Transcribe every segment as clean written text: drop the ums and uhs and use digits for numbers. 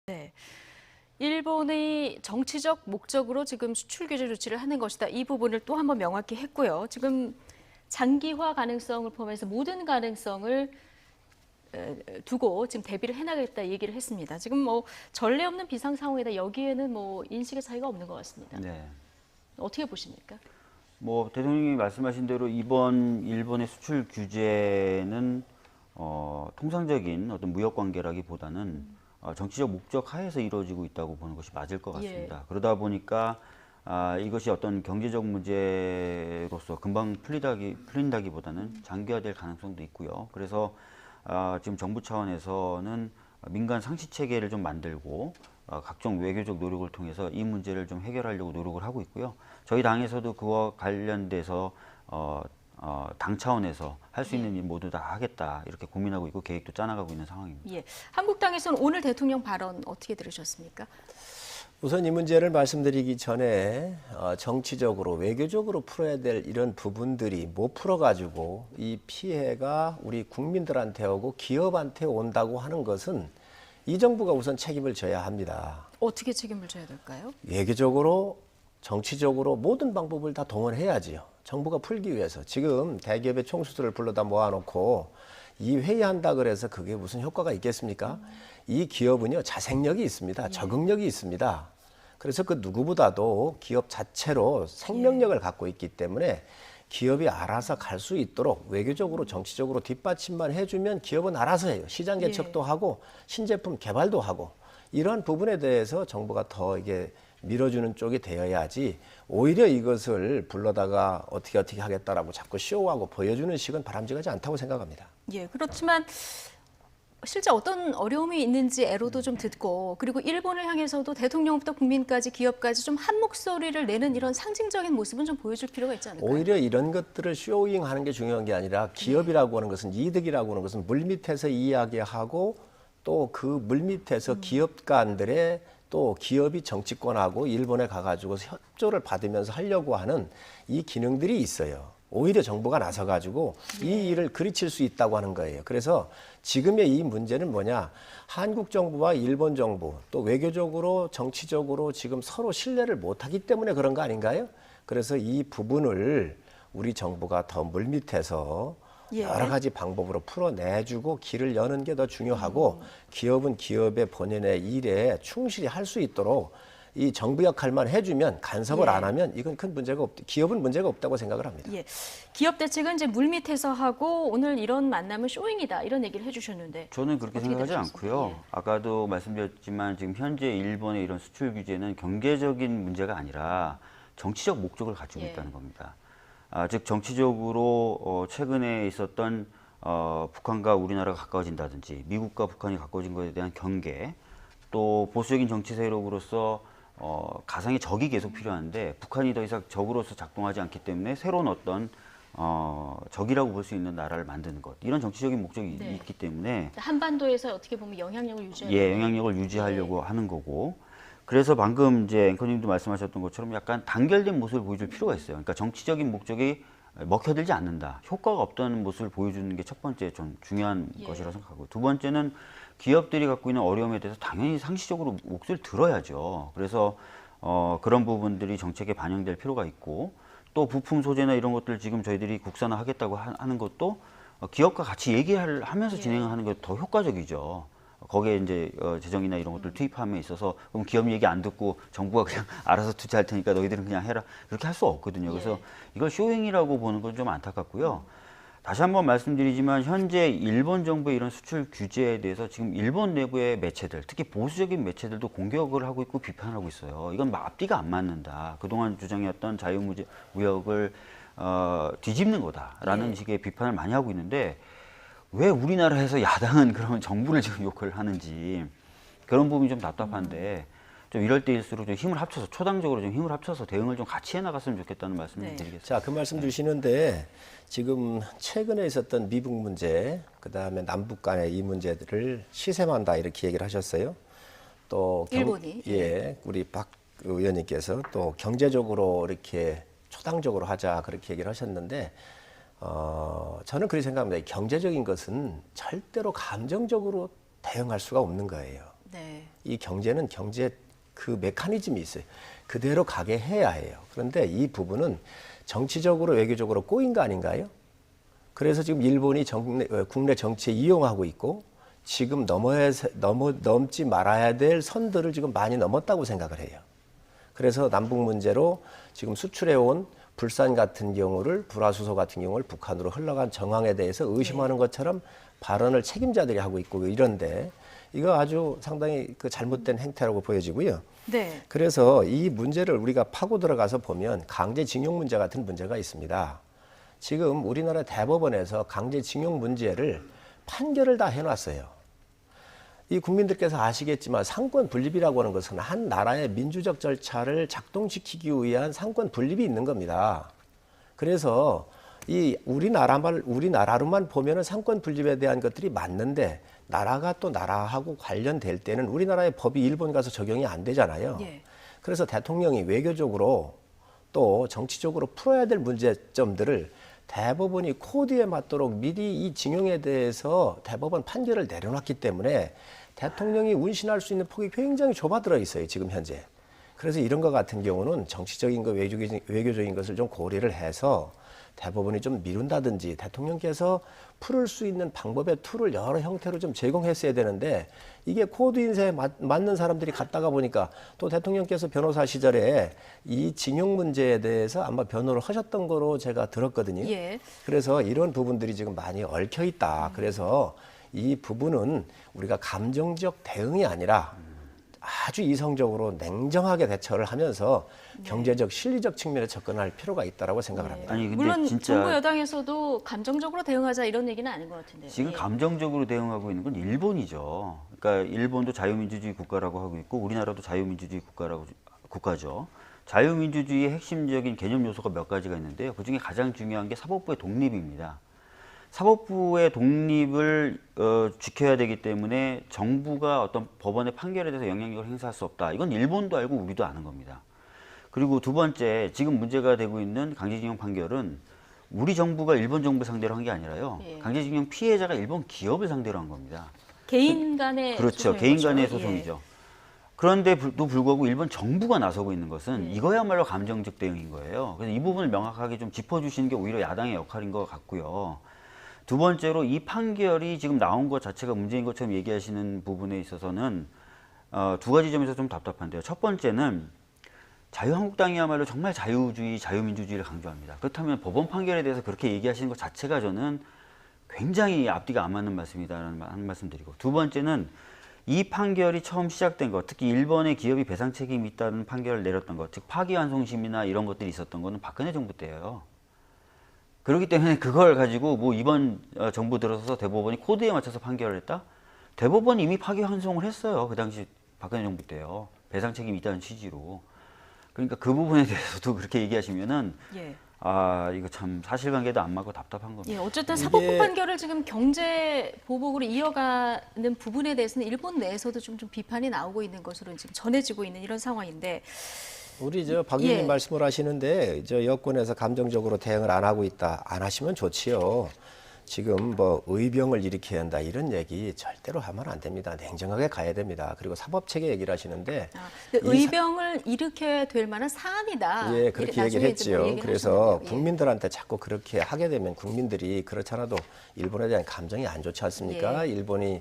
네. 일본의 정치적 목적으로 지금 수출 규제 조치를 하는 것이다. 이 부분을 또 한번 명확히 했고요. 지금 장기화 가능성을 포함해서 모든 가능성을 두고 지금 대비를 해나가겠다 얘기를 했습니다. 지금 뭐 전례 없는 비상 상황이다. 여기에는 뭐 인식의 차이가 없는 것 같습니다. 네. 어떻게 보십니까? 뭐 대통령이 말씀하신 대로 이번 일본의 수출 규제는 통상적인 어떤 무역 관계라기보다는 정치적 목적 하에서 이루어지고 있다고 보는 것이 맞을 것 같습니다. 예. 그러다 보니까 이것이 어떤 경제적 문제로서 금방 풀린다기보다는 장기화될 가능성도 있고요. 그래서 지금 정부 차원에서는 민간 상시 체계를 좀 만들고 각종 외교적 노력을 통해서 이 문제를 좀 해결하려고 노력을 하고 있고요. 저희 당에서도 그와 관련돼서 당 차원에서 할 수 있는 일 모두 다 하겠다 이렇게 고민하고 있고 계획도 짜나가고 있는 상황입니다. 예. 한국당에서는 오늘 대통령 발언 어떻게 들으셨습니까? 우선 이 문제를 말씀드리기 전에 정치적으로 외교적으로 풀어야 될 이런 부분들이 못 풀어가지고 이 피해가 우리 국민들한테 오고 기업한테 온다고 하는 것은 이 정부가 우선 책임을 져야 합니다. 어떻게 책임을 져야 될까요? 외교적으로 정치적으로 모든 방법을 다 동원해야지요. 정부가 풀기 위해서. 지금 대기업의 총수들을 불러다 모아놓고 이 회의한다 그래서 그게 무슨 효과가 있겠습니까? 이 기업은요, 자생력이 있습니다. 적응력이 있습니다. 그래서 그 누구보다도 기업 자체로 생명력을 갖고 있기 때문에 기업이 알아서 갈 수 있도록 외교적으로 정치적으로 뒷받침만 해주면 기업은 알아서 해요. 시장 개척도 하고 신제품 개발도 하고 이러한 부분에 대해서 정부가 더 이게 밀어주는 쪽이 되어야지 오히려 이것을 불러다가 어떻게 하겠다라고 자꾸 쇼하고 보여주는 식은 바람직하지 않다고 생각합니다. 예, 그렇지만 실제 어떤 어려움이 있는지 애로도 좀 듣고 그리고 일본을 향해서도 대통령부터 국민까지 기업까지 좀 한 목소리를 내는 이런 상징적인 모습은 좀 보여줄 필요가 있지 않을까요? 오히려 이런 것들을 쇼잉하는 게 중요한 게 아니라 기업이라고 하는 것은 이득이라고 하는 것은 물밑에서 이야기하고 또 그 물밑에서 기업가들의 또 기업이 정치권하고 일본에 가가지고 협조를 받으면서 하려고 하는 이 기능들이 있어요. 오히려 정부가 나서가지고 이 일을 그르칠 수 있다고 하는 거예요. 그래서 지금의 이 문제는 뭐냐? 한국 정부와 일본 정부 또 외교적으로 정치적으로 지금 서로 신뢰를 못하기 때문에 그런 거 아닌가요? 그래서 이 부분을 우리 정부가 더 물밑에서 여러 가지 방법으로 풀어내주고 길을 여는 게 더 중요하고 기업은 기업의 본연의 일에 충실히 할 수 있도록 이 정부 역할만 해주면 간섭을 안 하면 이건 큰 문제가 기업은 문제가 없다고 생각을 합니다. 예. 기업 대책은 이제 물밑에서 하고 오늘 이런 만남은 쇼잉이다 이런 얘기를 해주셨는데 저는 그렇게 생각하지 들으셨습니까? 않고요. 예. 아까도 말씀드렸지만 지금 현재 일본의 이런 수출 규제는 경제적인 문제가 아니라 정치적 목적을 가지고 있다는 겁니다. 즉 정치적으로 최근에 있었던 북한과 우리나라가 가까워진다든지 미국과 북한이 가까워진 것에 대한 경계 또 보수적인 정치 세력으로서 가상의 적이 계속 필요한데 북한이 더 이상 적으로서 작동하지 않기 때문에 새로운 어떤 적이라고 볼 수 있는 나라를 만드는 것 이런 정치적인 목적이 있기 때문에 한반도에서 어떻게 보면 영향력을 유지하는 영향력을 유지하려고 하는 거고 그래서 방금 이제 앵커님도 말씀하셨던 것처럼 약간 단결된 모습을 보여줄 필요가 있어요. 그러니까 정치적인 목적이 먹혀들지 않는다. 효과가 없다는 모습을 보여주는 게 첫 번째 좀 중요한 것이라고 생각하고 두 번째는 기업들이 갖고 있는 어려움에 대해서 당연히 상시적으로 목소리를 들어야죠. 그래서 그런 부분들이 정책에 반영될 필요가 있고 또 부품 소재나 이런 것들 지금 저희들이 국산화하겠다고 하는 것도 기업과 같이 얘기를 하면서 진행하는 게 더 효과적이죠. 거기에 이제 재정이나 이런 것들 투입함에 있어서 그럼 기업 얘기 안 듣고 정부가 그냥 알아서 투자할 테니까 너희들은 그냥 해라 이렇게 할 수 없거든요. 그래서 이걸 쇼잉이라고 보는 건 좀 안타깝고요. 다시 한번 말씀드리지만 현재 일본 정부의 이런 수출 규제에 대해서 지금 일본 내부의 매체들, 특히 보수적인 매체들도 공격을 하고 있고 비판을 하고 있어요. 이건 앞뒤가 안 맞는다. 그동안 주장해왔던 자유무역을 뒤집는 거다라는 식의 비판을 많이 하고 있는데 왜 우리나라에서 야당은 그러면 정부를 지금 욕을 하는지 그런 부분이 좀 답답한데 좀 이럴 때일수록 좀 힘을 합쳐서 초당적으로 좀 힘을 합쳐서 대응을 좀 같이 해나갔으면 좋겠다는 말씀을 드리겠습니다. 자, 그 말씀 주시는데 지금 최근에 있었던 미북 문제, 그다음에 남북 간의 이 문제들을 시샘한다 이렇게 얘기를 하셨어요. 또 일본이 우리 박 의원님께서 또 경제적으로 이렇게 초당적으로 하자 그렇게 얘기를 하셨는데 저는 그렇게 생각합니다. 경제적인 것은 절대로 감정적으로 대응할 수가 없는 거예요. 네. 이 경제는 경제 그 메커니즘이 있어요. 그대로 가게 해야 해요. 그런데 이 부분은 정치적으로 외교적으로 꼬인 거 아닌가요? 그래서 지금 일본이 국내 정치에 이용하고 있고 지금 넘지 말아야 될 선들을 지금 많이 넘었다고 생각을 해요. 그래서 남북 문제로 지금 수출해온 불산 같은 경우를 불화수소 같은 경우를 북한으로 흘러간 정황에 대해서 의심하는 것처럼 발언을 책임자들이 하고 있고 이런데 이거 아주 상당히 그 잘못된 행태라고 보여지고요. 네. 그래서 이 문제를 우리가 파고 들어가서 보면 강제징용 문제 같은 문제가 있습니다. 지금 우리나라 대법원에서 강제징용 문제를 판결을 다 해놨어요. 이 국민들께서 아시겠지만 상권 분립이라고 하는 것은 한 나라의 민주적 절차를 작동시키기 위한 상권 분립이 있는 겁니다. 그래서 이 우리나라로만 보면은 상권 분립에 대한 것들이 맞는데 나라가 또 나라하고 관련될 때는 우리나라의 법이 일본 가서 적용이 안 되잖아요. 예. 그래서 대통령이 외교적으로 또 정치적으로 풀어야 될 문제점들을 대법원이 코드에 맞도록 미리 이 징용에 대해서 대법원 판결을 내려놨기 때문에 대통령이 운신할 수 있는 폭이 굉장히 좁아들어 있어요, 지금 현재. 그래서 이런 것 같은 경우는 정치적인 것, 외교적인 것을 좀 고려를 해서 대법원이 좀 미룬다든지 대통령께서 풀을 수 있는 방법의 툴을 여러 형태로 좀 제공했어야 되는데 이게 코드 인쇄에 맞는 사람들이 갔다가 보니까 또 대통령께서 변호사 시절에 이 징용 문제에 대해서 아마 변호를 하셨던 거로 제가 들었거든요. 예. 그래서 이런 부분들이 지금 많이 얽혀 있다. 그래서 이 부분은 우리가 감정적 대응이 아니라 아주 이성적으로 냉정하게 대처를 하면서 경제적, 실리적 측면에 접근할 필요가 있다고 생각을 합니다. 아니 근데 물론 진짜 정부 여당에서도 감정적으로 대응하자 이런 얘기는 아닌 것 같은데. 지금 예. 감정적으로 대응하고 있는 건 일본이죠. 그러니까 일본도 자유민주주의 국가라고 하고 있고 우리나라도 자유민주주의 국가죠. 자유민주주의의 핵심적인 개념 요소가 몇 가지가 있는데요. 그중에 가장 중요한 게 사법부의 독립입니다. 사법부의 독립을 지켜야 되기 때문에 정부가 어떤 법원의 판결에 대해서 영향력을 행사할 수 없다. 이건 일본도 알고 우리도 아는 겁니다. 그리고 두 번째, 지금 문제가 되고 있는 강제징용 판결은 우리 정부가 일본 정부 상대로 한 게 아니라요. 예. 강제징용 피해자가 일본 기업을 상대로 한 겁니다. 개인 간의 그렇죠. 소송인 개인 거죠. 간의 예. 소송이죠. 그런데도 불구하고 일본 정부가 나서고 있는 것은 이거야말로 감정적 대응인 거예요. 그래서 이 부분을 명확하게 좀 짚어주시는 게 오히려 야당의 역할인 것 같고요. 두 번째로 이 판결이 지금 나온 것 자체가 문제인 것처럼 얘기하시는 부분에 있어서는 두 가지 점에서 좀 답답한데요. 첫 번째는 자유한국당이야말로 정말 자유주의, 자유민주주의를 강조합니다. 그렇다면 법원 판결에 대해서 그렇게 얘기하시는 것 자체가 저는 굉장히 앞뒤가 안 맞는 말씀이다라는 한 말씀 드리고, 두 번째는 이 판결이 처음 시작된 것, 특히 일본의 기업이 배상 책임이 있다는 판결을 내렸던 것, 즉 파기환송심이나 이런 것들이 있었던 거는 박근혜 정부 때예요. 그렇기 때문에 그걸 가지고 뭐 이번 정부 들어서서 대법원이 코드에 맞춰서 판결을 했다? 대법원이 이미 파기환송을 했어요. 그 당시 박근혜 정부 때요. 배상 책임이 있다는 취지로. 그러니까 그 부분에 대해서도 그렇게 얘기하시면은 예. 이거 참 사실관계도 안 맞고 답답한 겁니다. 예, 어쨌든 사법부 판결을 지금 경제 보복으로 이어가는 부분에 대해서는 일본 내에서도 좀 비판이 나오고 있는 것으로 지금 전해지고 있는 이런 상황인데. 우리 박 의원님 예. 말씀을 하시는데 여권에서 감정적으로 대응을 안 하고 있다. 안 하시면 좋지요. 지금 뭐 의병을 일으켜야 한다 이런 얘기 절대로 하면 안 됩니다. 냉정하게 가야 됩니다. 그리고 사법체계 얘기를 하시는데 근데 의병을 일으켜야 될 만한 사안이다. 예, 그렇게 나중에 얘기를 이제 뭐 했지요. 얘기를 그래서 하시는데요. 예. 국민들한테 자꾸 그렇게 하게 되면 국민들이 그렇잖아도 일본에 대한 감정이 안 좋지 않습니까? 예. 일본이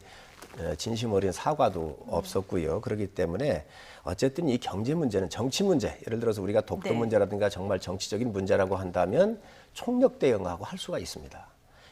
진심 어린 사과도 없었고요. 그렇기 때문에 어쨌든 이 경제 문제는 정치 문제, 예를 들어서 우리가 독도 네. 문제라든가 정말 정치적인 문제라고 한다면 총력 대응하고 할 수가 있습니다.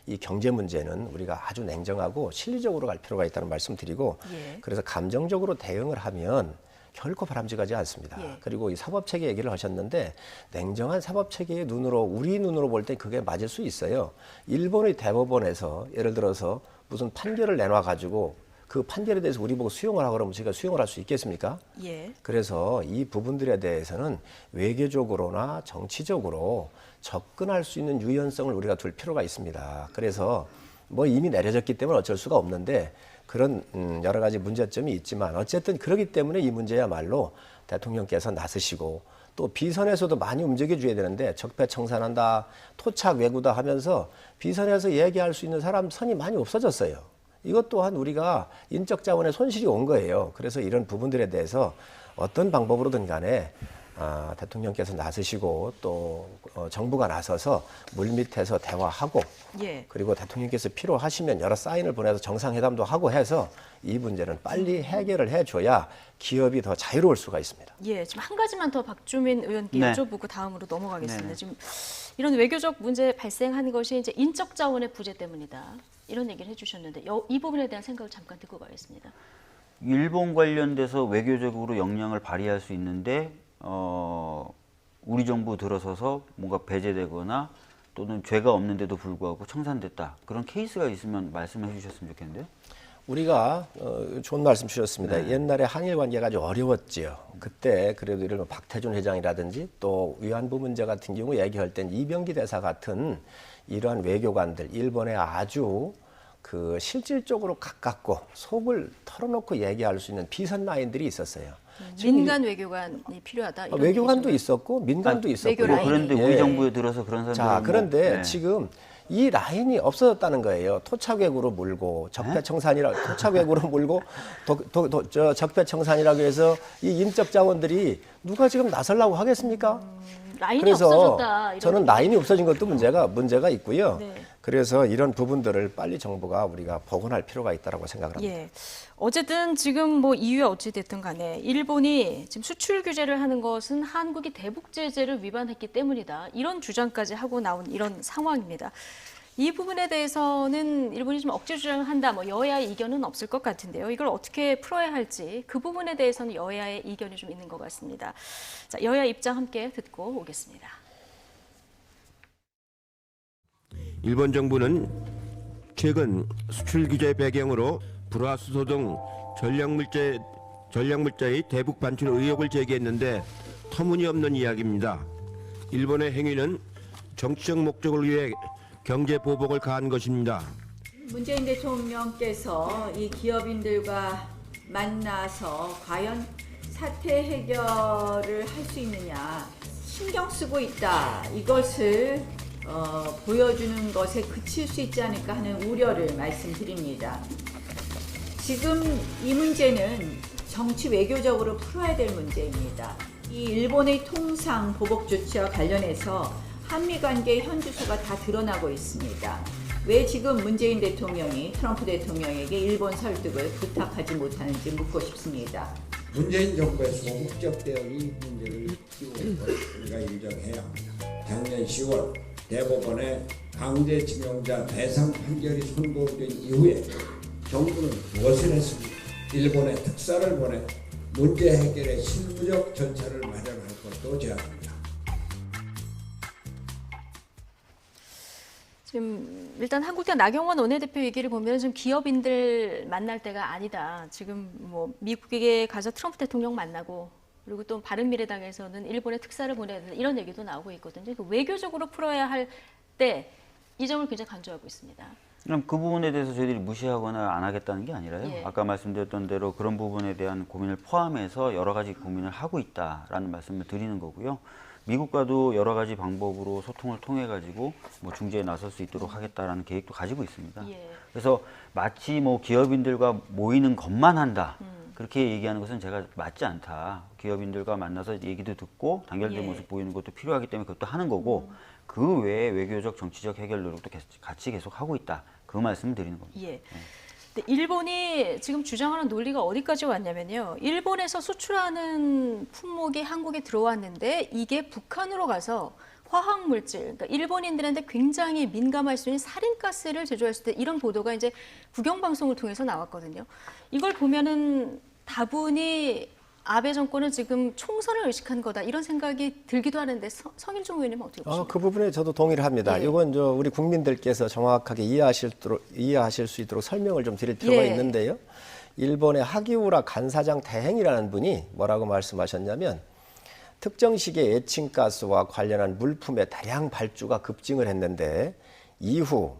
이 경제 문제는 우리가 아주 냉정하고 실리적으로 갈 필요가 있다는 말씀 드리고 예. 그래서 감정적으로 대응을 하면 결코 바람직하지 않습니다. 예. 그리고 이 사법체계 얘기를 하셨는데 냉정한 사법체계의 눈으로 우리 눈으로 볼 때 그게 맞을 수 있어요. 일본의 대법원에서 예를 들어서 무슨 판결을 내놔 가지고 그 판결에 대해서 우리 보고 수용을 하고 그러면 저희가 수용을 할 수 있겠습니까? 예. 그래서 이 부분들에 대해서는 외교적으로나 정치적으로 접근할 수 있는 유연성을 우리가 둘 필요가 있습니다. 그래서 뭐 이미 내려졌기 때문에 어쩔 수가 없는데 그런 여러 가지 문제점이 있지만 어쨌든 그렇기 때문에 이 문제야말로 대통령께서 나서시고 또 비선에서도 많이 움직여줘야 되는데 적폐청산한다, 토착 외구다 하면서 비선에서 얘기할 수 있는 사람 선이 많이 없어졌어요. 이것 또한 우리가 인적 자원의 손실이 온 거예요. 그래서 이런 부분들에 대해서 어떤 방법으로든 간에 대통령께서 나서시고 또 정부가 나서서 물밑에서 대화하고 예. 그리고 대통령께서 필요하시면 여러 사인을 보내서 정상회담도 하고 해서 이 문제는 빨리 해결을 해줘야 기업이 더 자유로울 수가 있습니다. 예, 지금 한 가지만 더 박주민 의원께 네. 여쭤보고 다음으로 넘어가겠습니다. 네네. 지금 이런 외교적 문제 발생한 것이 이제 인적 자원의 부재 때문이다. 이런 얘기를 해주셨는데 이 부분에 대한 생각을 잠깐 듣고 가겠습니다. 일본 관련돼서 외교적으로 역량을 발휘할 수 있는데 우리 정부 들어서서 뭔가 배제되거나 또는 죄가 없는데도 불구하고 청산됐다. 그런 케이스가 있으면 말씀해 주셨으면 좋겠는데요. 우리가 좋은 말씀 주셨습니다. 옛날에 한일 관계가 아주 어려웠지요. 그때 그래도 예를 들면 박태준 회장이라든지 또 위안부 문제 같은 경우 얘기할 땐 이병기 대사 같은 이러한 외교관들 일본에 아주 그 실질적으로 가깝고 속을 털어놓고 얘기할 수 있는 비선 라인들이 있었어요. 민간 외교관이 필요하다. 이런 외교관도 얘기잖아요. 있었고 민간도 있었고 외교 라인이. 그런데 우리 예. 정부에 들어서 그런 사람들은 자, 그런데 네. 지금 이 라인이 없어졌다는 거예요. 토착외구로 물고 토착외구로 물고 적폐청산이라고 해서 이 인적 자원들이 누가 지금 나서려고 하겠습니까? 라인이 그래서 없어졌다. 이런 저는 라인이 없어진 것도 문제가 있고요. 네. 그래서 이런 부분들을 빨리 정부가 우리가 복원할 필요가 있다고 생각을 합니다. 예. 어쨌든 지금 뭐 이유가 어찌 됐든 간에 일본이 지금 수출 규제를 하는 것은 한국이 대북 제재를 위반했기 때문이다. 이런 주장까지 하고 나온 이런 상황입니다. 이 부분에 대해서는 일본이 좀 억지 주장을 한다. 뭐 여야의 이견은 없을 것 같은데요. 이걸 어떻게 풀어야 할지 그 부분에 대해서는 여야의 이견이 좀 있는 것 같습니다. 자, 여야 입장 함께 듣고 오겠습니다. 일본 정부는 최근 수출 규제 배경으로 불화수소 등 전략물자의 대북 반출 의혹을 제기했는데 터무니없는 이야기입니다. 일본의 행위는 정치적 목적을 위해 경제 보복을 가한 것입니다. 문재인 대통령께서 이 기업인들과 만나서 과연 사태 해결을 할 수 있느냐 신경 쓰고 있다. 이것을 보여주는 것에 그칠 수 있지 않을까 하는 우려를 말씀드립니다. 지금 이 문제는 정치 외교적으로 풀어야 될 문제입니다. 이 일본의 통상 보복 조치와 관련해서 한미 관계의 현주소가 다 드러나고 있습니다. 왜 지금 문재인 대통령이 트럼프 대통령에게 일본 설득을 부탁하지 못하는지 묻고 싶습니다. 문재인 정부에서 목적되어 이 문제를 키우는 것을 우리가 인정해야 합니다. 작년 10월 대법원의 강제징용자 대상 판결이 선고된 이후에 정부는 무엇을 했습니까? 일본에 특사를 보내 문제 해결의 실무적 절차를 마련할 것도 제안합니다. 지금 일단 한국당 나경원 원내대표 얘기를 보면 좀 기업인들 만날 때가 아니다. 지금 뭐 미국에 가서 트럼프 대통령 만나고 그리고 또 바른미래당에서는 일본에 특사를 보내야 된다. 이런 얘기도 나오고 있거든요. 그 외교적으로 풀어야 할 때 이 점을 굉장히 강조하고 있습니다. 그럼 그 부분에 대해서 저희들이 무시하거나 안 하겠다는 게 아니라요. 예. 아까 말씀드렸던 대로 그런 부분에 대한 고민을 포함해서 여러 가지 고민을 하고 있다라는 말씀을 드리는 거고요. 미국과도 여러 가지 방법으로 소통을 통해 가지고 뭐 중재에 나설 수 있도록 하겠다라는 계획도 가지고 있습니다. 예. 그래서 마치 뭐 기업인들과 모이는 것만 한다. 그렇게 얘기하는 것은 제가 맞지 않다. 기업인들과 만나서 얘기도 듣고 단결된 예. 모습 보이는 것도 필요하기 때문에 그것도 하는 거고 그 외에 외교적 정치적 해결 노력도 같이 계속 하고 있다. 그 말씀을 드리는 겁니다. 예. 근데 일본이 지금 주장하는 논리가 어디까지 왔냐면요. 일본에서 수출하는 품목이 한국에 들어왔는데 이게 북한으로 가서 화학물질, 그러니까 일본인들한테 굉장히 민감할 수 있는 살인가스를 제조할 수 있다. 이런 보도가 이제 국영방송을 통해서 나왔거든요. 이걸 보면은 다분히 아베 정권은 지금 총선을 의식한 거다. 이런 생각이 들기도 하는데 성일종 의원님은 어떻게 보십니까? 그 부분에 저도 동의를 합니다. 예. 이건 우리 국민들께서 정확하게 이해하실 수 있도록 설명을 좀 드릴 필요가 예. 있는데요. 일본의 하기우라 간사장 대행이라는 분이 뭐라고 말씀하셨냐면 특정 시기에 에칭가스와 관련한 물품의 대량 발주가 급증을 했는데 이후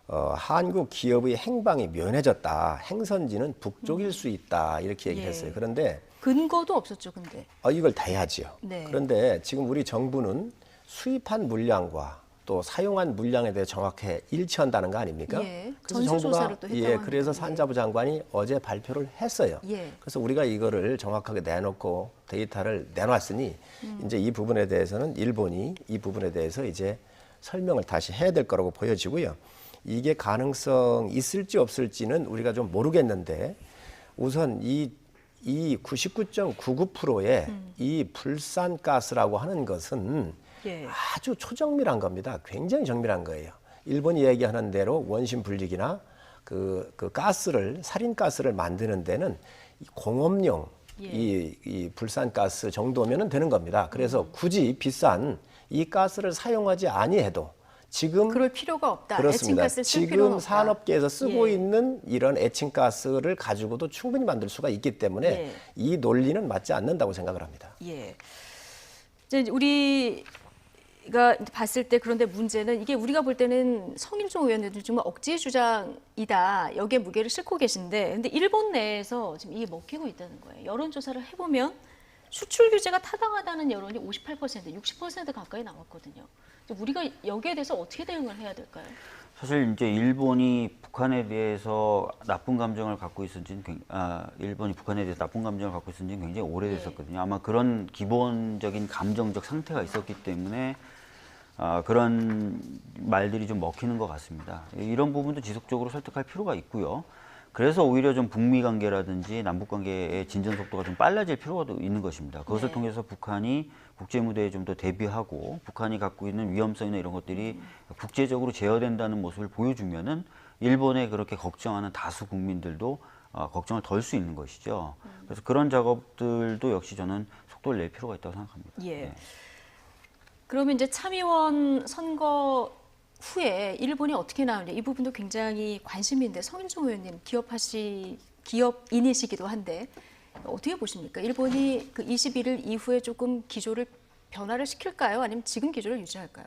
한국 기업의 행방이 면해졌다. 행선지는 북쪽일 수 있다. 이렇게 얘기했어요. 예. 그런데 근거도 없었죠, 근데. 이걸 다 해야지요. 네. 그런데 지금 우리 정부는 수입한 물량과 또 사용한 물량에 대해 정확히 일치한다는 거 아닙니까? 예, 그래서 전수조사를 또 했다고 하니까. 그래서 산자부 장관이 어제 발표를 했어요. 예. 그래서 우리가 이거를 정확하게 내놓고 데이터를 내놨으니 이제 이 부분에 대해서는 일본이 이 부분에 대해서 이제 설명을 다시 해야 될 거라고 보여지고요. 이게 가능성 있을지 없을지는 우리가 좀 모르겠는데 우선 이 99.99%의 이 불산가스라고 하는 것은 예. 아주 초정밀한 겁니다. 굉장히 정밀한 거예요. 일본이 얘기하는 대로 원심 분리기나 그 가스를 살인가스를 만드는 데는 이 공업용 예. 이 불산가스 정도면은 되는 겁니다. 그래서 굳이 비싼 이 가스를 사용하지 아니해도 지금 그럴 필요가 없다. 그렇습니다. 애칭가스를 쓸 필요는 지금 없다. 산업계에서 쓰고 예. 있는 이런 애칭가스를 가지고도 충분히 만들 수가 있기 때문에 예. 이 논리는 맞지 않는다고 생각을 합니다. 예. 이제 우리가 봤을 때 그런데 문제는 이게 우리가 볼 때는 성일종 의원님도 정말 억지 주장이다. 여기에 무게를 싣고 계신데 근데 일본 내에서 지금 이게 먹히고 있다는 거예요. 여론조사를 해보면 수출 규제가 타당하다는 여론이 58%, 60% 가까이 나왔거든요. 우리가 여기에 대해서 어떻게 대응을 해야 될까요? 사실 이제 일본이 북한에 대해서 나쁜 감정을 갖고 있었지는 일본이 북한에 대해서 나쁜 감정을 갖고 있었지는 굉장히 오래됐었거든요. 아마 그런 기본적인 감정적 상태가 있었기 때문에 그런 말들이 좀 먹히는 것 같습니다. 이런 부분도 지속적으로 설득할 필요가 있고요. 그래서 오히려 좀 북미 관계라든지 남북 관계의 진전 속도가 좀 빨라질 필요가 있는 것입니다. 그것을 네. 통해서 통해서 북한이 국제 무대에 좀 더 대비하고 북한이 갖고 있는 위험성이나 이런 것들이 국제적으로 제어된다는 모습을 보여주면은 일본에 그렇게 걱정하는 다수 국민들도 걱정을 덜 수 있는 것이죠. 그래서 그런 작업들도 역시 저는 속도를 낼 필요가 있다고 생각합니다. 예. 네. 그러면 이제 참의원 선거 후에 일본이 어떻게 나오냐 이 부분도 굉장히 관심인데 성일종 의원님 기업인이시기도 한데 어떻게 보십니까? 일본이 그 21일 이후에 조금 기조를 변화를 시킬까요? 아니면 지금 기조를 유지할까요?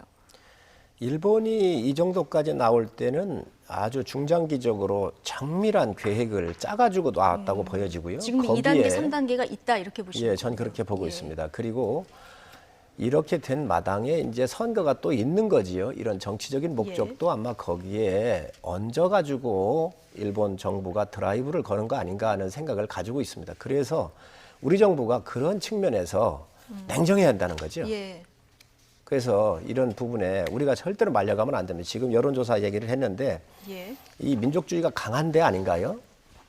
일본이 이 정도까지 나올 때는 아주 중장기적으로 정밀한 계획을 짜가지고 나왔다고 보여지고요. 지금 거기에 2단계, 3단계가 있다 이렇게 보시면 예, 전 그렇게 보고 있습니다. 그리고 이렇게 된 마당에 이제 선거가 또 있는 거지요. 이런 정치적인 목적도 아마 거기에 얹어가지고 일본 정부가 드라이브를 거는 거 아닌가 하는 생각을 가지고 있습니다. 그래서 우리 정부가 그런 측면에서 냉정해야 한다는 거죠. 예. 그래서 이런 부분에 우리가 절대로 말려가면 안 됩니다. 지금 여론조사 얘기를 했는데 예. 이 민족주의가 강한 데 아닌가요?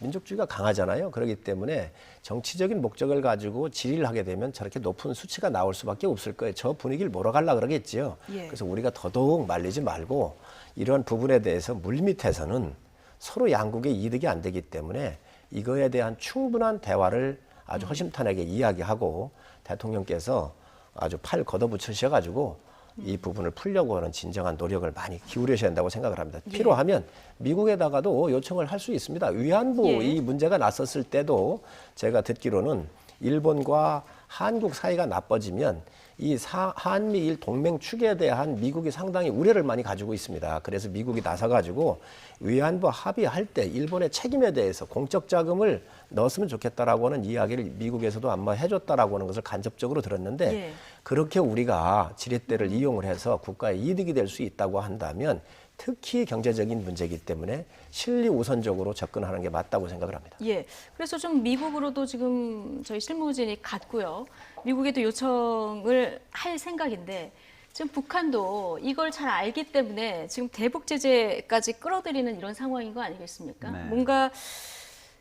민족주의가 강하잖아요. 그렇기 때문에 정치적인 목적을 가지고 질의를 하게 되면 저렇게 높은 수치가 나올 수밖에 없을 거예요. 저 분위기를 몰아가려고 그러겠지요. 예. 그래서 우리가 더더욱 말리지 말고 이런 부분에 대해서 물밑에서는 서로 양국의 이득이 안 되기 때문에 이거에 대한 충분한 대화를 아주 허심탄회하게 이야기하고 대통령께서 아주 팔 걷어붙이셔가지고 이 부분을 풀려고 하는 진정한 노력을 많이 기울여야 한다고 생각을 합니다. 필요하면 미국에다가도 요청을 할 수 있습니다. 위안부 예. 이 문제가 났었을 때도 제가 듣기로는 일본과 한국 사이가 나빠지면 이 한미일 동맹 축에 대한 미국이 상당히 우려를 많이 가지고 있습니다. 그래서 미국이 나서가지고 위안부 합의할 때 일본의 책임에 대해서 공적 자금을 넣었으면 좋겠다라고 하는 이야기를 미국에서도 아마 해줬다라고 하는 것을 간접적으로 들었는데 예. 그렇게 우리가 지렛대를 이용을 해서 국가의 이득이 될 수 있다고 한다면 특히 경제적인 문제이기 때문에 실리 우선적으로 접근하는 게 맞다고 생각을 합니다. 예. 그래서 좀 미국으로도 지금 저희 실무진이 갔고요. 미국에도 요청을 할 생각인데 지금 북한도 이걸 잘 알기 때문에 지금 대북 제재까지 끌어들이는 이런 상황인 거 아니겠습니까? 네. 뭔가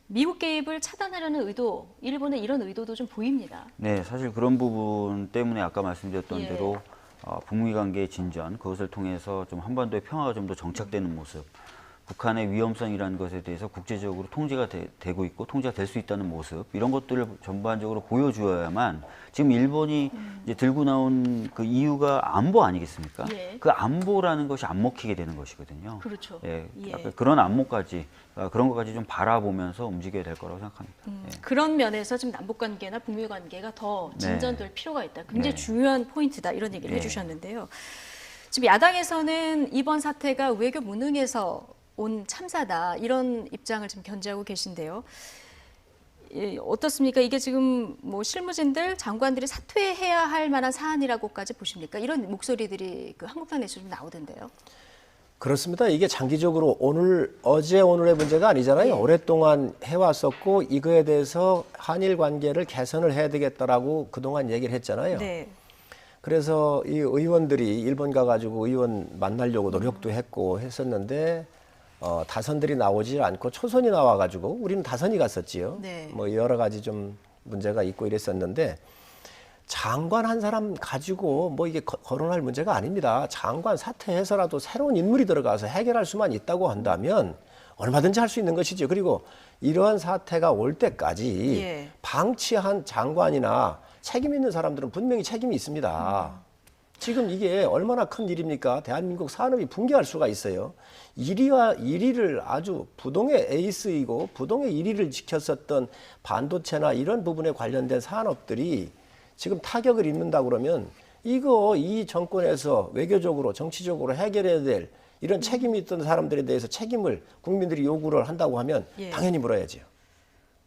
미국 개입을 차단하려는 의도, 일본의 이런 의도도 좀 보입니다. 네, 사실 그런 부분 때문에 아까 말씀드렸던 예. 대로 북미 관계의 진전, 그것을 통해서 좀 한반도의 평화가 좀 더 정착되는 모습, 북한의 위험성이라는 것에 대해서 국제적으로 통제가 되고 있고 통제가 될 수 있다는 모습, 이런 것들을 전반적으로 보여줘야만 지금 일본이 이제 들고 나온 그 이유가 안보 아니겠습니까? 예. 그 안보라는 것이 안 먹히게 되는 것이거든요. 그렇죠. 예, 예. 약간 그런 안목까지 그런 것까지 좀 바라보면서 움직여야 될 거라고 생각합니다. 예. 그런 면에서 지금 남북 관계나 북미 관계가 더 진전될 필요가 있다. 굉장히 네. 중요한 포인트다. 이런 얘기를 네. 해주셨는데요. 지금 야당에서는 이번 사태가 외교 무능에서 온 참사다. 이런 입장을 지금 견지하고 계신데요. 어떻습니까? 이게 지금 뭐 실무진들, 장관들이 사퇴해야 할 만한 사안이라고까지 보십니까? 이런 목소리들이 그 한국당 내에서 좀 나오던데요. 그렇습니다. 이게 장기적으로 오늘의 문제가 아니잖아요. 오랫동안 해왔었고 이거에 대해서 한일 관계를 개선을 해야 되겠다라고 그동안 얘기를 했잖아요. 네. 그래서 이 의원들이 일본 가가지고 의원 만나려고 노력도 했고 했었는데 다선들이 나오지 않고 초선이 나와가지고 우리는 다선이 갔었지요. 네. 뭐 여러 가지 좀 문제가 있고 이랬었는데 장관 한 사람 가지고 뭐 이게 거론할 문제가 아닙니다. 장관 사퇴해서라도 새로운 인물이 들어가서 해결할 수만 있다고 한다면 얼마든지 할 수 있는 것이죠. 그리고 이러한 사태가 올 때까지 예. 방치한 장관이나 책임 있는 사람들은 분명히 책임이 있습니다. 지금 이게 얼마나 큰 일입니까? 대한민국 산업이 붕괴할 수가 있어요. 1위를 아주 부동의 에이스이고 부동의 1위를 지켰었던 반도체나 이런 부분에 관련된 산업들이 지금 타격을 입는다 그러면 이 정권에서 외교적으로 정치적으로 해결해야 될 이런 책임이 있던 사람들에 대해서 책임을 국민들이 요구를 한다고 하면 예. 당연히 물어야죠.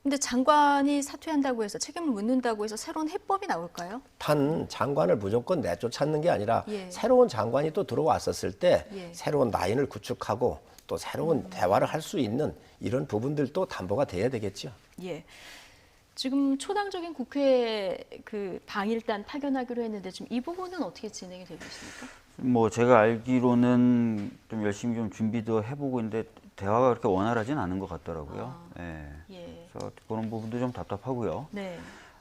근데 장관이 사퇴한다고 해서 책임을 묻는다고 해서 새로운 해법이 나올까요? 단 장관을 무조건 내쫓는 게 아니라 예. 새로운 장관이 또 들어왔었을 때 예. 새로운 라인을 구축하고 또 새로운 대화를 할 수 있는 이런 부분들도 담보가 돼야 되겠죠. 예. 지금 초당적인 국회 그 방일단 파견하기로 했는데 지금 이 부분은 어떻게 진행이 되고 있습니까? 뭐 제가 알기로는 좀 열심히 좀 준비도 해보고 있는데 대화가 그렇게 원활하진 않은 것 같더라고요. 예. 예. 그래서 그런 부분도 좀 답답하고요. 네.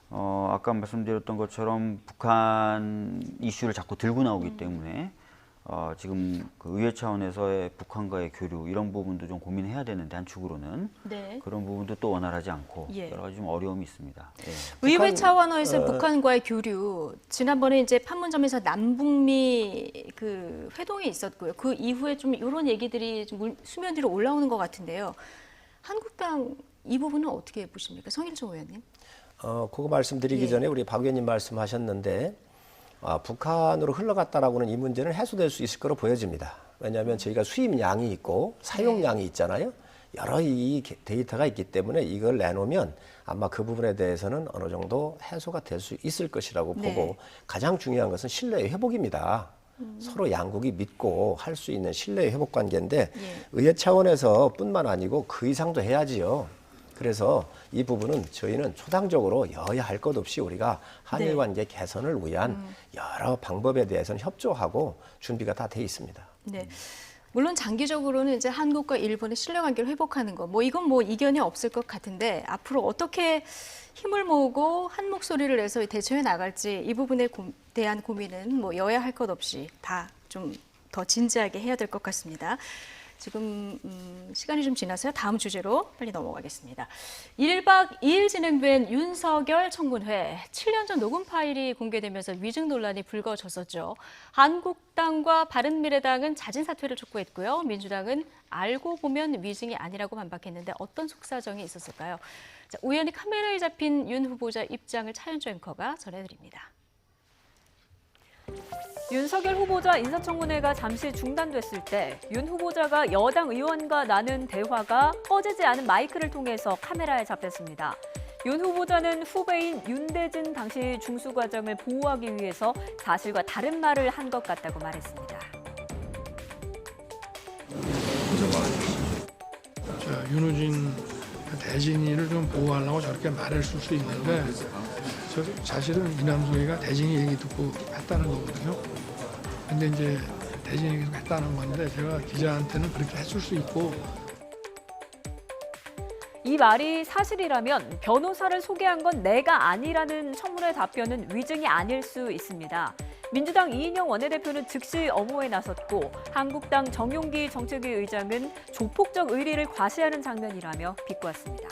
아까 말씀드렸던 것처럼 북한 이슈를 자꾸 들고 나오기 때문에 지금 그 의회 차원에서의 북한과의 교류 이런 부분도 좀 고민해야 되는데 한축으로는 네. 그런 부분도 또 원활하지 않고 예. 여러 가지 좀 어려움이 있습니다. 예. 의회 차원에서 북한과의 교류 지난번에 이제 판문점에서 남북미 그 회동이 있었고요. 그 이후에 좀 이런 얘기들이 좀 수면 위로 올라오는 것 같은데요. 한국당 이 부분은 어떻게 보십니까, 성일종 의원님? 그거 말씀드리기 예. 전에 우리 박 의원님 말씀하셨는데 북한으로 흘러갔다라고는 이 문제는 해소될 수 있을 거로 보여집니다. 왜냐하면 저희가 수입량이 있고 사용량이 있잖아요. 여러 이 데이터가 있기 때문에 이걸 내놓으면 아마 그 부분에 대해서는 어느 정도 해소가 될 수 있을 것이라고 네. 보고 가장 중요한 것은 신뢰의 회복입니다. 서로 양국이 믿고 할 수 있는 신뢰의 회복 관계인데 예. 의회 차원에서 뿐만 아니고 그 이상도 해야지요. 그래서 이 부분은 저희는 초당적으로 여야 할 것 없이 우리가 한일 네. 관계 개선을 위한 여러 방법에 대해서는 협조하고 준비가 다 돼 있습니다. 네. 물론 장기적으로는 이제 한국과 일본의 신뢰 관계를 회복하는 거, 뭐 이건 뭐 이견이 없을 것 같은데 앞으로 어떻게 힘을 모으고 한 목소리를 내서 대처해 나갈지 이 부분에 대한 고민은 뭐 여야 할 것 없이 다 좀 더 진지하게 해야 될 것 같습니다. 지금 시간이 좀 지나서요. 다음 주제로 빨리 넘어가겠습니다. 1박 2일 진행된 윤석열 청문회 7년 전 녹음 파일이 공개되면서 위증 논란이 불거졌었죠. 한국당과 바른미래당은 자진 사퇴를 촉구했고요. 민주당은 알고 보면 위증이 아니라고 반박했는데 어떤 속사정이 있었을까요? 자, 우연히 카메라에 잡힌 윤 후보자 입장을 차현주 앵커가 전해드립니다. 윤석열 후보자 인사청문회가 잠시 중단됐을 때 윤 후보자가 여당 의원과 나눈 대화가 꺼지지 않은 마이크를 통해서 카메라에 잡혔습니다. 윤 후보자는 후배인 윤대진 당시 중수과장을 보호하기 위해서 사실과 다른 말을 한 것 같다고 말했습니다. 윤호진 대진이를 좀 보호하려고 저렇게 말했을 수 있는데 사실은 이남석이가 대진이 얘기 듣고 했다는 거거든요. 근데 이제 대진이 계속 했다는 건데 제가 기자한테는 그렇게 했을 수 있고. 이 말이 사실이라면 변호사를 소개한 건 내가 아니라는 청문회 답변은 위증이 아닐 수 있습니다. 민주당 이인영 원내대표는 즉시 엄호에 나섰고 한국당 정용기 정책위 의장은 조폭적 의리를 과시하는 장면이라며 비꼬았습니다.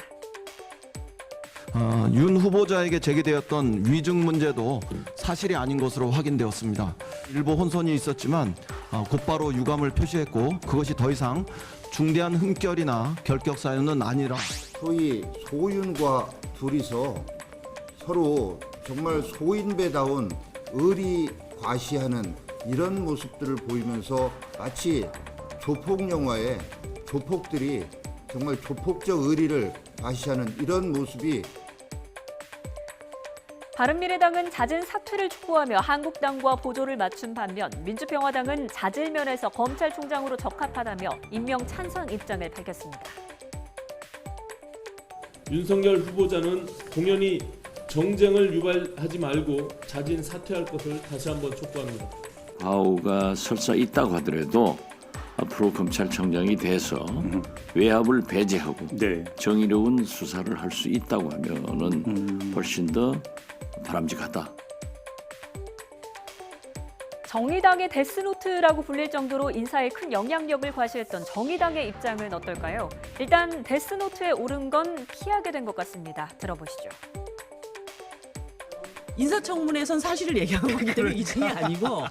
윤 후보자에게 제기되었던 위증 문제도 사실이 아닌 것으로 확인되었습니다. 일부 혼선이 있었지만 곧바로 유감을 표시했고 그것이 더 이상 중대한 흠결이나 결격 사유는 아니라 소위 소윤과 둘이서 서로 정말 소인배다운 의리 과시하는 이런 모습들을 보이면서 마치 조폭 영화의 조폭들이 정말 조폭적 의리를 과시하는 이런 모습이 바른미래당은 잦은 사퇴를 촉구하며 한국당과 보조를 맞춘 반면 민주평화당은 잦을 면에서 검찰총장으로 적합하다며 임명 찬성 입장을 밝혔습니다. 윤석열 후보자는 공연히 정쟁을 유발하지 말고 자진 사퇴할 것을 다시 한번 촉구합니다. 과오가 설사 있다고 하더라도 앞으로 검찰총장이 돼서 외압을 배제하고 정의로운 수사를 할 수 있다고 하면은 훨씬 더 바람직하다. 정의당의 데스노트라고 불릴 정도로 인사에 큰 영향력을 과시했던 정의당의 입장은 어떨까요? 일단 데스노트에 오른 건 피하게 된 것 같습니다. 들어보시죠. 인사청문회에선 사실을 얘기한 거기 때문에 위증이 아니고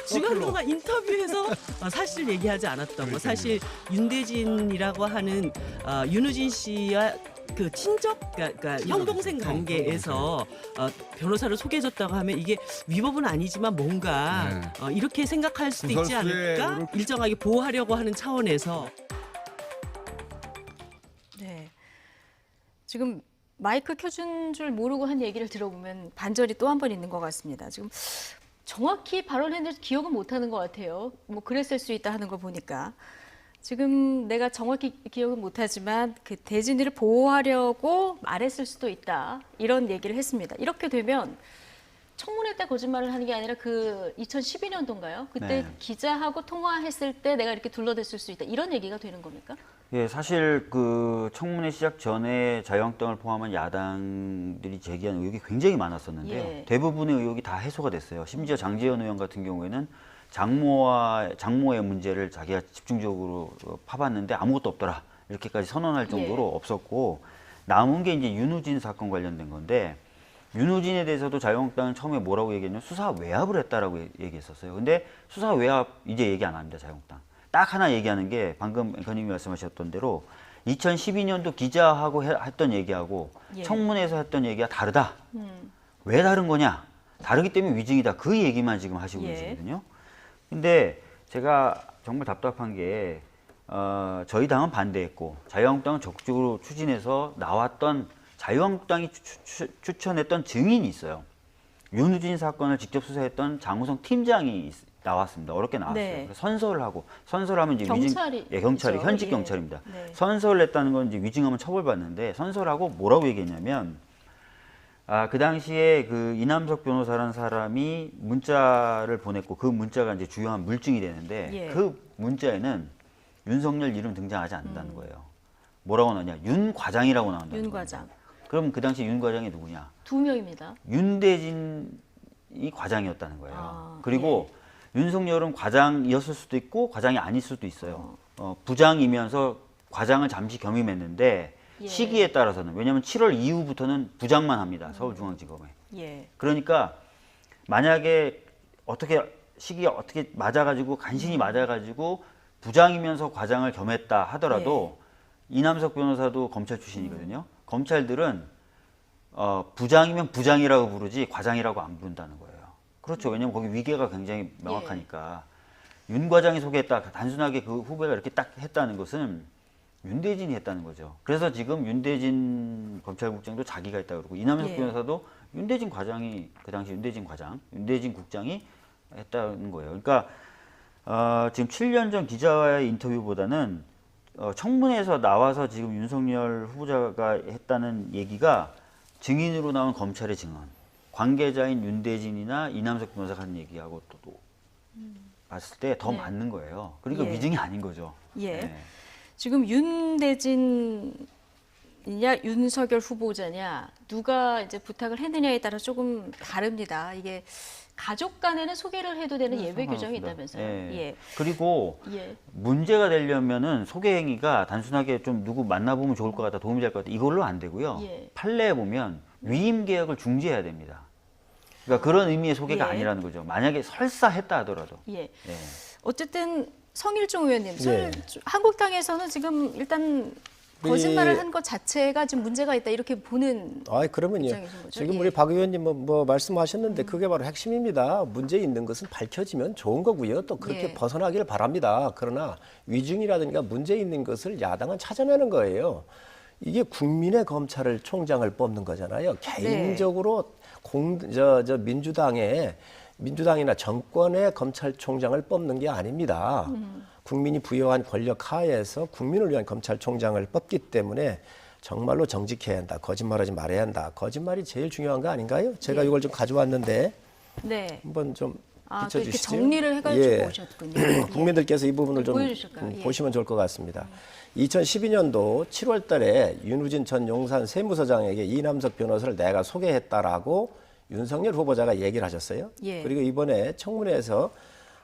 주간 동안 인터뷰에서 사실을 얘기하지 않았던 거. 사실 윤대진이라고 하는 윤우진 씨와 그 친족, 그러니까 형동생 관계에서 변호사를 소개해줬다고 하면 이게 위법은 아니지만 뭔가 이렇게 생각할 수도 있지 않을까? 일정하게 보호하려고 하는 차원에서. 네. 지금 마이크 켜준 줄 모르고 한 얘기를 들어보면 반전이 또 한 번 있는 것 같습니다. 지금 정확히 발언했는지 기억은 못하는 것 같아요. 뭐 그랬을 수 있다 하는 거 보니까. 지금 내가 정확히 기억은 못하지만 그 대진이를 보호하려고 말했을 수도 있다. 이런 얘기를 했습니다. 이렇게 되면 청문회 때 거짓말을 하는 게 아니라 그 2012년도인가요? 그때 기자하고 통화했을 때 내가 이렇게 둘러댔을 수 있다. 이런 얘기가 되는 겁니까? 예, 사실 그 청문회 시작 전에 자유한국당을 포함한 야당들이 제기한 의혹이 굉장히 많았었는데요. 예. 대부분의 의혹이 다 해소가 됐어요. 심지어 장제원 의원 같은 경우에는 장모의 문제를 자기가 집중적으로 파봤는데 아무것도 없더라. 이렇게까지 선언할 정도로 없었고, 남은 게 이제 윤우진 사건 관련된 건데, 윤우진에 대해서도 자유한국당은 처음에 뭐라고 얘기했냐면 수사 외압을 했다라고 얘기했었어요. 근데 수사 외압 이제 얘기 안 합니다, 자유한국당. 딱 하나 얘기하는 게 방금 앵커님이 말씀하셨던 대로 2012년도 기자하고 했던 얘기하고 청문회에서 했던 얘기가 다르다. 왜 다른 거냐? 다르기 때문에 위증이다. 그 얘기만 지금 하시고 계시거든요. 근데 제가 정말 답답한 게 저희 당은 반대했고 자유한국당은 적극적으로 추진해서 나왔던 자유한국당이 추천했던 증인이 있어요. 윤우진 사건을 직접 수사했던 장우성 팀장이 나왔습니다. 어렵게 나왔어요. 네. 선설하면 이제 경찰이 경찰이 그렇죠? 현직 예. 경찰입니다. 네. 선설을 했다는 건 이제 위증하면 처벌받는데 선설하고 뭐라고 얘기했냐면 그 당시에 그 이남석 변호사라는 사람이 문자를 보냈고 그 문자가 이제 주요한 물증이 되는데 그 문자에는 윤석열 이름 등장하지 않는다는 거예요. 뭐라고 나오냐? 윤 과장이라고 나온다. 윤 과장. 그럼 그 당시 윤 과장이 누구냐? 2명입니다. 윤대진이 과장이었다는 거예요. 그리고 윤석열은 과장이었을 수도 있고 과장이 아닐 수도 있어요. 부장이면서 과장을 잠시 겸임했는데 시기에 따라서는 왜냐하면 7월 이후부터는 부장만 합니다. 서울중앙지검에. 그러니까 만약에 시기가 어떻게 맞아가지고 간신히 맞아가지고 부장이면서 과장을 겸했다 하더라도 이남석 변호사도 검찰 출신이거든요. 검찰들은 부장이면 부장이라고 부르지 과장이라고 안 부른다는 거예요. 그렇죠. 왜냐하면 거기 위계가 굉장히 명확하니까. 윤 과장이 소개했다. 단순하게 그 후배가 이렇게 딱 했다는 것은 윤대진이 했다는 거죠. 그래서 지금 윤대진 검찰국장도 자기가 했다고 그러고 이남석 변호사도 윤대진 과장이 그 당시 윤대진 국장이 했다는 거예요. 그러니까 지금 7년 전 기자와의 인터뷰보다는 청문회에서 나와서 지금 윤석열 후보자가 했다는 얘기가 증인으로 나온 검찰의 증언, 관계자인 윤대진이나 이남석 변호사가 하는 얘기하고 또 봤을 때 더 맞는 거예요. 그러니까 위증이 아닌 거죠. 지금 윤대진이냐 윤석열 후보자냐 누가 이제 부탁을 했느냐에 따라 조금 다릅니다. 이게 가족 간에는 소개를 해도 되는 예외 규정이 있다면서요. 그리고 문제가 되려면은 소개 행위가 단순하게 좀 누구 만나보면 좋을 것 같다, 도움이 될 것 같다 이걸로 안 되고요. 판례에 보면 위임 계약을 중지해야 됩니다. 그러니까 그런 의미의 소개가 아니라는 거죠. 만약에 설사 했다 하더라도. 어쨌든 성일종 의원님, 한국당에서는 지금 일단 거짓말을 한 것 자체가 지금 문제가 있다 이렇게 보는 그러면요. 입장이신 거죠? 지금 우리 박 의원님 뭐 말씀하셨는데 그게 바로 핵심입니다. 문제 있는 것은 밝혀지면 좋은 거고요. 또 그렇게 벗어나기를 바랍니다. 그러나 위증이라든가 문제 있는 것을 야당은 찾아내는 거예요. 이게 국민의 검찰을 총장을 뽑는 거잖아요. 개인적으로 민주당이나 정권의 검찰총장을 뽑는 게 아닙니다. 국민이 부여한 권력 하에서 국민을 위한 검찰총장을 뽑기 때문에 정말로 정직해야 한다. 거짓말하지 말아야 한다. 거짓말이 제일 중요한 거 아닌가요? 제가 이걸 좀 가져왔는데 네. 한번 좀 또 이렇게 비춰주시죠. 정리를 해가지고 오셨군요. 국민들께서 이 부분을 좀 보여주실까요? 보시면 좋을 것 같습니다. 2012년도 7월 달에 윤우진 전 용산 세무서장에게 이남석 변호사를 내가 소개했다라고 윤석열 후보자가 얘기를 하셨어요. 예. 그리고 이번에 청문회에서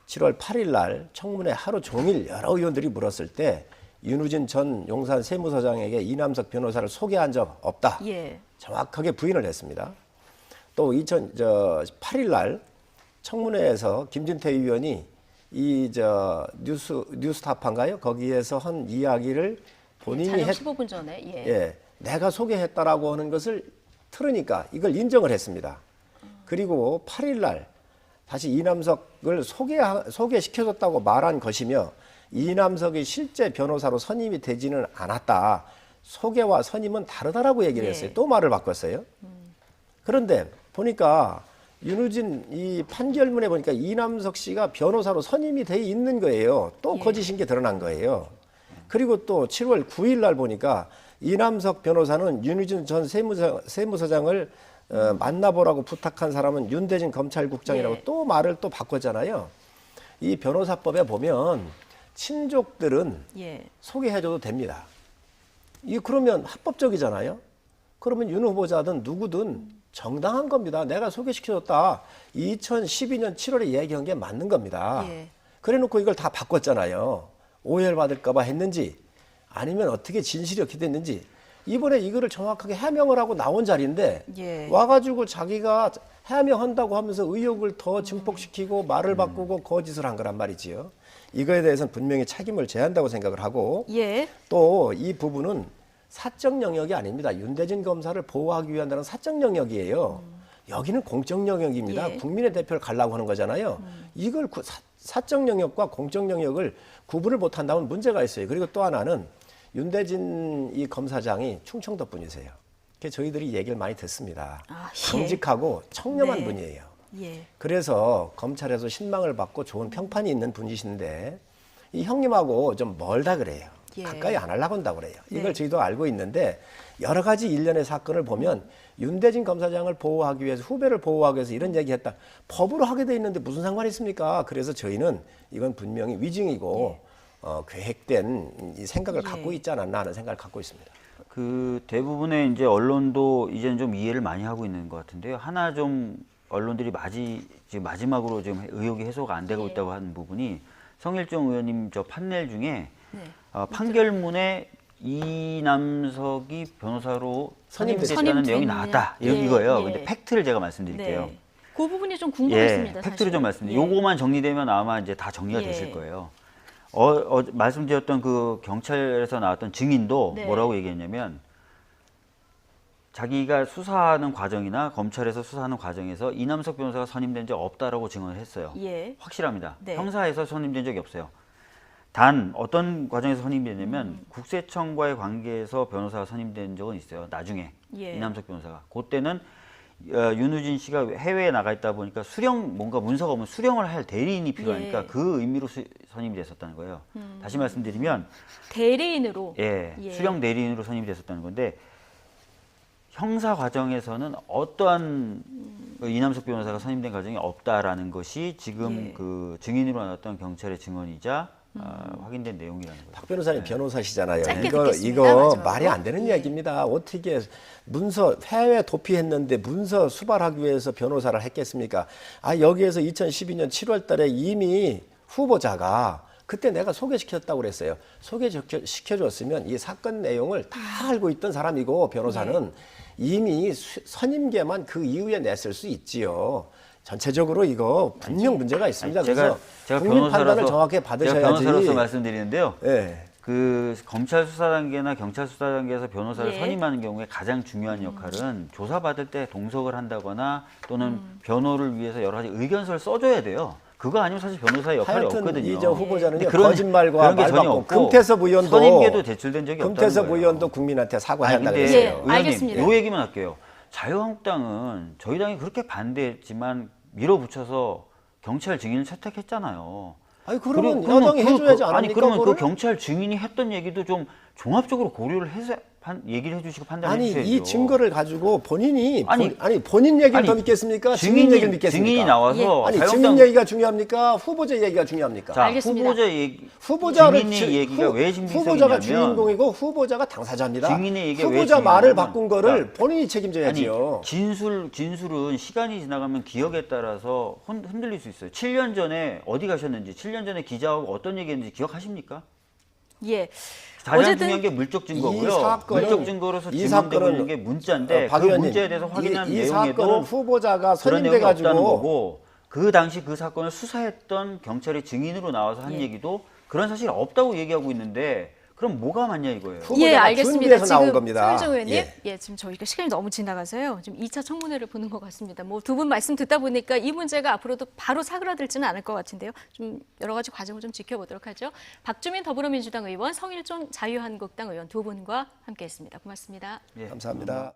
7월 8일 날 청문회 하루 종일 여러 의원들이 물었을 때 윤우진 전 용산 세무서장에게 이남석 변호사를 소개한 적 없다. 예. 정확하게 부인을 했습니다. 또 8일 날 청문회에서 김진태 의원이 뉴스타파인가요? 거기에서 한 이야기를 본인이 자정 15분 전에 내가 소개했다라고 하는 것을 들으니까 이걸 인정을 했습니다. 그리고 8일 날 다시 이남석을 소개시켜줬다고 말한 것이며 이남석이 실제 변호사로 선임이 되지는 않았다. 소개와 선임은 다르다라고 얘기를 했어요. 또 말을 바꿨어요. 그런데 보니까 윤우진 이 판결문에 보니까 이남석 씨가 변호사로 선임이 돼 있는 거예요. 또 거짓인 게 드러난 거예요. 그리고 또 7월 9일 날 보니까 이남석 변호사는 윤우진 전 세무서장을 만나보라고 부탁한 사람은 윤대진 검찰국장이라고 또 말을 또 바꿨잖아요. 이 변호사법에 보면 친족들은 소개해줘도 됩니다. 그러면 합법적이잖아요. 그러면 윤 후보자든 누구든 정당한 겁니다. 내가 소개시켜줬다. 2012년 7월에 얘기한 게 맞는 겁니다. 그래놓고 이걸 다 바꿨잖아요. 오해를 받을까 봐 했는지 아니면 어떻게 진실이 어떻게 됐는지 이번에 이거를 정확하게 해명을 하고 나온 자리인데 와가지고 자기가 해명한다고 하면서 의혹을 더 증폭시키고 말을 바꾸고 거짓을 한 거란 말이지요. 이거에 대해서는 분명히 책임을 져야 한다고 생각을 하고 또 이 부분은 사적 영역이 아닙니다. 윤대진 검사를 보호하기 위한 사적 영역이에요. 여기는 공적 영역입니다. 국민의 대표를 가려고 하는 거잖아요. 이걸 사적 영역과 공적 영역을 구분을 못한다면 문제가 있어요. 그리고 또 하나는 윤대진 이 검사장이 충청도 분이세요. 그래서 저희들이 얘기를 많이 듣습니다. 정직하고 청렴한 분이에요. 그래서 검찰에서 신망을 받고 좋은 평판이 있는 분이신데 이 형님하고 좀 멀다 그래요. 가까이 안 하려고 한다고 그래요. 이걸 저희도 알고 있는데 여러 가지 일련의 사건을 보면 윤대진 검사장을 보호하기 위해서 후배를 보호하기 위해서 이런 얘기했다. 법으로 하게 돼 있는데 무슨 상관이 있습니까? 그래서 저희는 이건 분명히 위증이고 계획된 이 생각을 갖고 있지 않았나 하는 생각을 갖고 있습니다. 그 대부분의 이제 언론도 이제는 좀 이해를 많이 하고 있는 것 같은데요. 하나 좀 언론들이 지금 마지막으로 지금 의혹이 해소가 안 되고 있다고 하는 부분이 성일종 의원님 저 판넬 중에 판결문에 이남석이 변호사로 선임됐다는 내용이 나왔다. 이거예요. 근데 팩트를 제가 말씀드릴게요. 그 부분이 좀 궁금했습니다. 팩트를 좀 말씀드릴게요. 요거만 정리되면 아마 이제 다 정리가 되실 거예요. 말씀드렸던 그 경찰에서 나왔던 증인도 뭐라고 얘기했냐면 자기가 수사하는 과정이나 검찰에서 수사하는 과정에서 이남석 변호사가 선임된 적 없다라고 증언을 했어요. 확실합니다. 형사에서 선임된 적이 없어요. 단 어떤 과정에서 선임되냐면 국세청과의 관계에서 변호사가 선임된 적은 있어요. 나중에 이남석 변호사가. 그때는 윤우진 씨가 해외에 나가 있다 보니까 뭔가 문서가 오면 수령을 할 대리인이 필요하니까 그 의미로 선임이 됐었다는 거예요. 다시 말씀드리면 대리인으로 수령 대리인으로 선임이 됐었다는 건데 형사 과정에서는 어떠한 이남석 변호사가 선임된 과정이 없다라는 것이 지금 그 증인으로 나왔던 경찰의 증언이자 확인된 내용이라는 거죠. 박 변호사님 변호사시잖아요. 듣겠습니다. 이거 맞아요. 말이 안 되는 얘기입니다. 어떻게 문서 해외 도피했는데 문서 수발하기 위해서 변호사를 했겠습니까? 여기에서 2012년 7월 달에 이미 후보자가 그때 내가 소개시켰다고 그랬어요. 소개시켜줬으면 이 사건 내용을 다 알고 있던 사람이고 변호사는 이미 선임계만 그 이후에 냈을 수 있지요. 전체적으로 이거 분명 문제가 있습니다. 제가 국민 판단을 정확하게 받으셔야지. 제가 변호사로서 말씀드리는데요. 그 검찰 수사 단계나 경찰 수사 단계에서 변호사를 선임하는 경우에 가장 중요한 역할은 조사받을 때 동석을 한다거나 또는 변호를 위해서 여러 가지 의견서를 써줘야 돼요. 그거 아니면 사실 변호사의 역할이 없거든요. 이저 후보자는 거짓말과 말 바꾸 금태섭 의원도 선임계도 제출된 적이 없다는 거예요. 금태섭 의원도 국민한테 사과한다고 했어요. 알겠습니다. 이 얘기만 할게요. 자유한국당은 저희 당이 그렇게 반대했지만 밀어붙여서 경찰 증인을 채택했잖아요. 아니 그러면 그러면 여당이 해줘야지 않습니까? 아니 그러면 그거를? 그 경찰 증인이 했던 얘기도 좀 종합적으로 고려를 해서 얘기를 해주시고 판단해 아니 주셔야죠. 이 증거를 가지고 본인이 아니, 본인 얘기를 아니, 더 믿겠습니까? 증인 얘기를 믿겠습니까? 증인이 나와서 아니 자유한국당- 증인 얘기가 중요합니까? 후보자 얘기가 중요합니까? 자, 알겠습니다. 후보자를 증인의 얘기가 왜 후보자가 신빙성이냐면 주인공이고 후보자가 당사자입니다. 증인의 얘기가 왜 후보자 말을 중요하냐면- 바꾼 거를 자, 본인이 책임져야지요. 진술은 시간이 지나가면 기억에 따라서 흔들릴 수 있어요. 7년 전에 어디 가셨는지, 7년 전에 기자하고 어떤 얘기했는지 기억하십니까? 예. 가장 어쨌든 중요한 게 물적 증거고요. 이 사건은- 물적 증거로서 이 지문되고 사건은- 있는 게 문자인데 박 그 의원님, 문자에 대해서 확인한 이 사건은 내용에도 후보자가 그런 내용이 선임돼 없다는 가지고 거고 그 당시 그 사건을 수사했던 경찰의 증인으로 나와서 한 예. 얘기도 그런 사실이 없다고 얘기하고 있는데 그럼 뭐가 맞냐 이거예요. 후보자가 예, 알겠습니다. 준비해서 나온 지금 겁니다. 손희정 의원님, 예. 예, 지금 저희가 시간이 너무 지나가서요. 지금 2차 청문회를 보는 것 같습니다. 뭐 두 분 말씀 듣다 보니까 이 문제가 앞으로도 바로 사그라들지는 않을 것 같은데요. 좀 여러 가지 과정을 좀 지켜보도록 하죠. 박주민 더불어민주당 의원, 성일종 자유한국당 의원 두 분과 함께했습니다. 고맙습니다. 예. 감사합니다.